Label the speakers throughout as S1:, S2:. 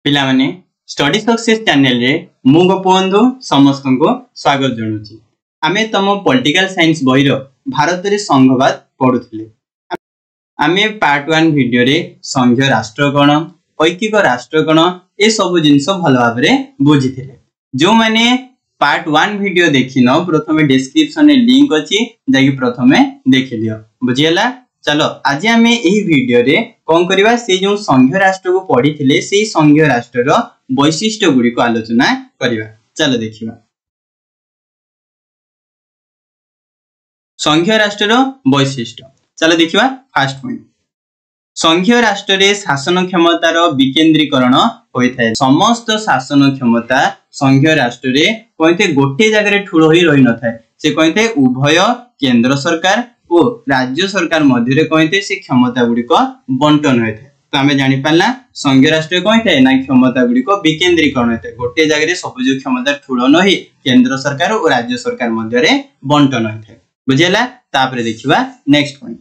S1: पिला माने study success channel रे मु गोपबंधु समस्त को स्वागत जनुची। आमे तम पॉलिटिकल साइंस बही रो भारत रे संघवाद पढुथिले। आमे पार्ट 1 वीडियो रे संघीय राष्ट्रगण ऐकिक राष्ट्रगण ए सब जिंस भल भाव रे बुझिथिले। जो माने पार्ट 1 वीडियो देखिनो प्रथमे डिस्क्रिप्शन रे लिंक अछि जाकी प्रथमे देखि लियो। बुझियला। चलो आज आम यही वीडियो रे कौन करवा से जो संघीय राष्ट्र को पढ़ी थिले से संघीय राष्ट्र रो वैशिष्ट्य गुडी को आलोचना करवा। चलो देखिबा संघीय राष्ट्र रो वैशिष्ट्य। चलो देखिबा फर्स्ट पॉइंट। संघीय राष्ट्र रे शासन क्षमता रो विकेंद्रीकरण होई थाए। समस्त शासन क्षमता संघीय राष्ट्र रे कोइते गोटे जगह रे ठुलो होई रहि न थाए। से कोइते उभय केंद्र सरकार ओ राज्य सरकार मध्य कहते से क्षमता गुडी को बंटन होता है। तो आम जानी पारला संघीय राष्ट्र कहते ना क्षमता गुडी को विकेंद्रीकरण होता है। गोटे जगह सब जो क्षमता ठूल न ही केंद्र सरकार और राज्य सरकार मध्य बंटन होता है। बुझेला। तापरे देखिबा नेक्स्ट पॉइंट।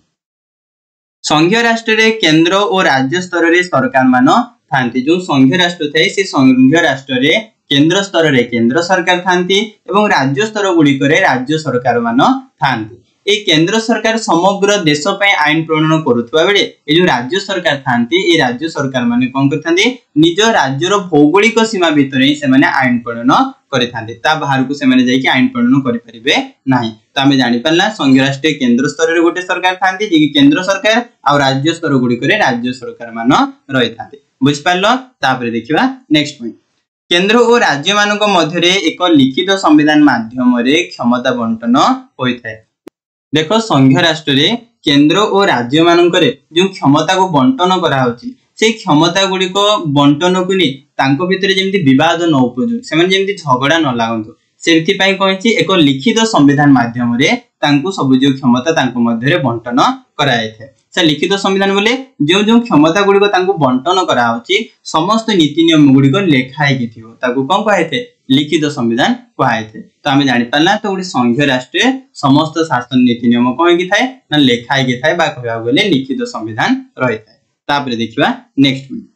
S1: संघीय राष्ट्र रे केंद्र और राज्य स्तर रे सरकार मान थांती। जो संघीय राष्ट्र थाए से संघीय राष्ट्र रे केंद्र स्तर रे केंद्र सरकार थांती एवं राज्य स्तर गुडी करे राज्य सरकार मान थांती। ए केंद्र सरकार समग्र देश पे आईन प्रणयन करुवा बेले ए जो राज्य सरकार थांती ए राज्य सरकार माने कोन करथांती निज राज्य रो भौगोलिक सीमा भीतर ही से माने आईन प्रणयन करिथांती। ता बाहर को से माने जाई कि आईन प्रणयन करि परिबे नाही। तो हमें जानि पल्ला संघीय राष्ट्र केंद्र स्तर रे गोटे सरकार थांती जे कि केंद्र सरकार आ राज्य स्तर गुडी करे राज्य सरकार मान रहि थांती। बुझ पारलो। तापर देखिबा नेक्स्ट पॉइंट। केंद्र और राज्य मानक मध्य रे एक लिखित संविधान माध्यम रे क्षमता बंटन होई थाए। देखो संघीय राष्ट्र रे केंद्र और राज्य मानकरे जो क्षमता को बंटन करा होची से क्षमता गुडी को बंटन को नि तांको भितरे जेमति विवाद न उपजु से माने जेमति झगड़ा न लागंतु सेथि पई कहछि एक लिखित संविधान माध्यम रे तांको सब जो क्षमता तांको मध्य रे बंटन कराय थे। से लिखित संविधान बोले जो जो क्षमता गुडी को तांको बंटन करा होची समस्त नीति नियम गुडी को लेखाय कि थिवो ताको कोन कहै थे लिखित संविधान कहै थे। तो आमे जानि पारला तो गोटे संघीय राष्ट्र समस्त शासन नीति नियम कोन कि थाए ना लेखाय कि थाए बा कहबा गेले लिखित संविधान रहि थाए। तापर देखिबा नेक्स्ट पॉइंट।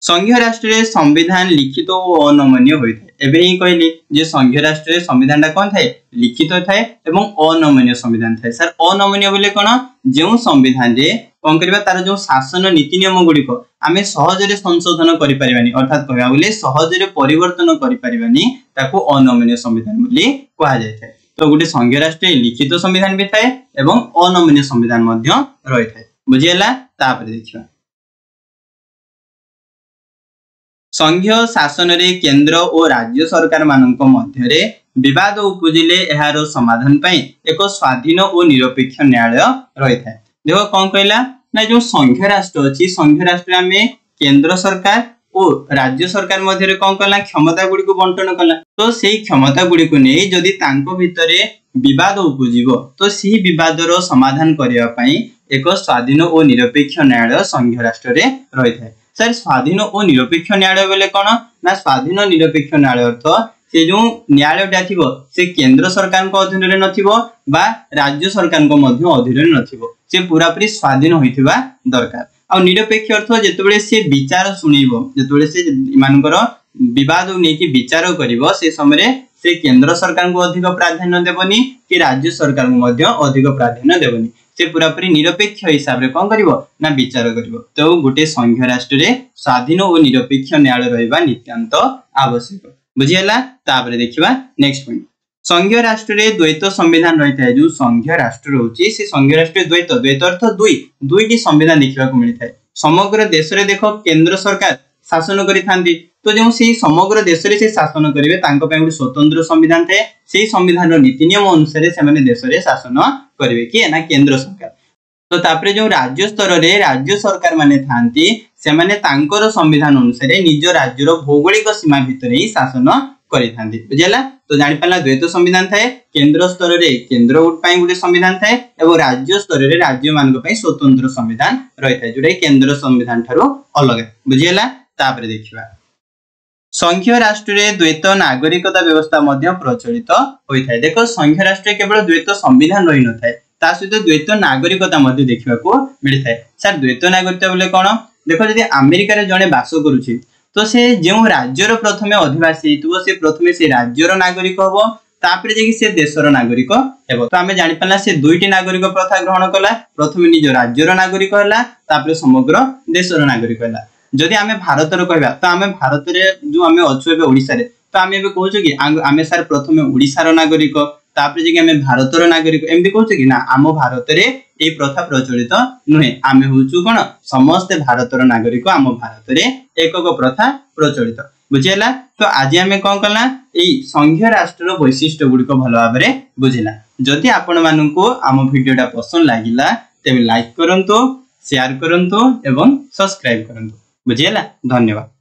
S1: संघीय राष्ट्र रे संविधान लिखित और अनमन्य होय थाए। एबे ही कहली जे संघीय राष्ट्र रे संविधान ता कोन थाए लिखित थाए एवं अनमन्य संविधान थाए। सर अनमन्य बोले कोन जेउ संविधान रे कोन करबा तार जो शासन नीति नियम गुडी को आमे सहज रे संशोधन करि परिबानी अर्थात कहबा बोले सहज रे परिवर्तन करि परिबानी ताको अनमन्य संविधान बोली कहा जाय थाए। तो गोटे संघीय राष्ट्र लिखित संविधान भी थाए एवं अनमन्य संविधान मध्य रहि थाए। बुझियला। तापर देखिबा संघीय शासन रे केंद्र और राज्य सरकार मानक मध्य रे विवाद उपजिले एहारो समाधान पई एक स्वाधीन और निरपेक्ष न्यायालय रहि थाए। देखो कोन कहला ना जो संघीय राष्ट्र अछि संघीय राष्ट्र में केंद्र सरकार और राज्य सरकार मध्य रे कोन कला क्षमता गुडी को बंटन कला। तो सेही क्षमता गुडी को नै जदि तांको भितरे विवाद उपजिबो तो सेही विवाद रो समाधान करिया पई एक स्वाधीन और निरपेक्ष न्यायालय संघीय राष्ट्र रे रहि थाए। सर स्वाधीन और निरपेक्ष न्यायालय बोले कोन ना स्वाधीन और निरपेक्ष न्यायालय अर्थ से जो न्यायालयटा थिबो से केंद्र सरकार को अधीन रे नथिबो बा राज्य सरकार को मध्य अधीन रे नथिबो से पूरा पूरी स्वाधीन होइथिबा दरकार। आ निरपेक्ष अर्थ जेतबेले से विचार सुनिबो जेतबेले से मानकर विवाद नै कि विचार करिवो से समय से केंद्र सरकार को अधिक प्राधान्य देबनी कि राज्य सरकार को मध्य अधिक प्राधान्य देबनी से पूरा पूरी निरपेक्ष हिसाब रे कोन करिवो ना विचार करिवो। तो गोटे संघीय राष्ट्र रे स्वाधीन और निरपेक्ष न्यायालय रहबा नित्यांत आवश्यक। बुझियला। तापर देखिबा नेक्स्ट पॉइंट। संघीय राष्ट्र रे द्वैत संविधान रहिता है। जो संघीय राष्ट्र रहउची से संघीय राष्ट्र द्वैत द्वैत अर्थ दुईटी संविधान देखिबा को मिलि थाए। समग्र देश रे देखो केंद्र सरकार शासन करि थांती तो जो से समग्र देश रे से शासन करिवे तांको पे स्वतंत्र संविधान थाए। से संविधान रो नीति नियम अनुसार से माने देश रे शासन करिवे कि ना केंद्र सरकार। तो तापरे जो राज्य स्तर रे राज्य सरकार माने थांती से माने तांकर संविधान अनुसार निज राज्य रो भौगोलिक सीमा भीतर ही शासन करि थांती। बुझियला। तो जानि पल्ला द्वैत संविधान थाए केंद्र स्तर रे केंद्र पई गुटे संविधान थाए एवं राज्य स्तर रे राज्य मानक पई स्वतंत्र संविधान रहि थाए जोडे केंद्र संविधान थारो अलग। बुझियला। तापर देखिबा संघीय राष्ट्र रे द्वैत नागरिकता व्यवस्था मध्य प्रचलित होई थाए। देखो संघीय राष्ट्र केवल द्वैत संविधान रहि न थाए ता सहित द्वैत नागरिकता मध्य देखिबा को मिलि थाए। सर द्वैत नागरिकता बोले कोन देखो जदि अमेरिका रे जने वास करूची तो से जो राज्यर प्रथमे अधिवासी हेतु से प्रथमे से राज्यर नागरिक हबो तापर जे से देशर नागरिक हेबो। तो आमे जानि पल्ला से दुईटी नागरिक प्रथा ग्रहण कला प्रथमे निज राज्यर नागरिक हला तापर समग्र देशर नागरिक हला। जदि आमे भारतर कहबा तो आमे भारत रे जो आमे अछु एबे ओडिसा रे तो आमे एबे कहू कि आमे सर प्रथमे ओडिसा रो नागरिक तापर जे आमे भारतर नागरिक एमदी कहू कि ना आम भारत रे ए प्रथा प्रचलित नुहे आमे होचु कोन समस्त भारतर नागरिक आम भारत रे एकक प्रथा प्रचलित बुझिला। तो आज आमे कोन कला ए संघीय राष्ट्र वैशिष्ट्य गुडी को भलो भाबरे बुझिला। जदि आपण माननकु आम वीडियोटा पसंद लागिला तेबे लाइक करंतो शेयर करंतो एवं सब्सक्राइब करंतो बुझिला। धन्यवाद।